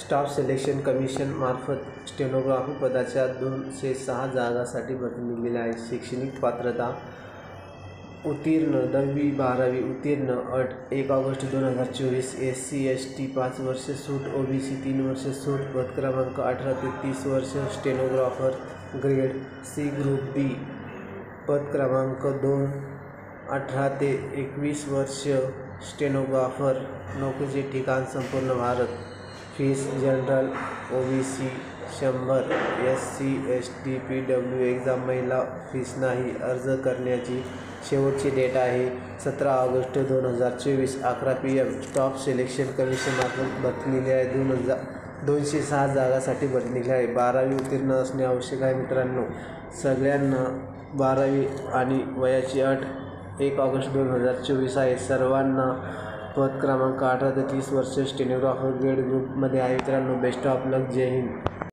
Staff selection commission मार्फत stenographer पदाच्या 206 जागांसाठी भरती निघालेली आहे. शैक्षणिक पात्रता उत्तीर्ण 10वी-12वी उत्तीर्ण. अट 1 ऑगस्ट 2024. SC ST 5 वर्षे सूट. OBC 3 वर्षे सूट. पद क्रमांक 18 ते 30 वर्ष. Stenographer grade C group B. पद क्रमांक 2 18 ते 21 वर्ष. स्टेनोग्राफर. नोकरीचे ठिकाण संपूर्ण Bharat. Fees general OBC 100. SC ST PW exam. महिला फीस नाही. अर्ज करण्याची शेवटची डेट आहे 17 August 2024 11 PM. Staff selection commission मार्फत भरती निघाली आहे. 206 जागांसाठी भरती निघाली आहे. 12वी उत्तीर्ण असणे आवश्यक आहे. मित्रांनो, सगळ्यांना 12वी आणि वयाची अट 1 ऑगस्ट 2024 आहे. सर्वांना पद क्रमांक 18 ते 30 वर्ष. स्टेनोग्राफर ग्रेड ग्रुपमध्ये आहे. मित्रांनो, बेस्ट ऑफ लक. जय हिंद.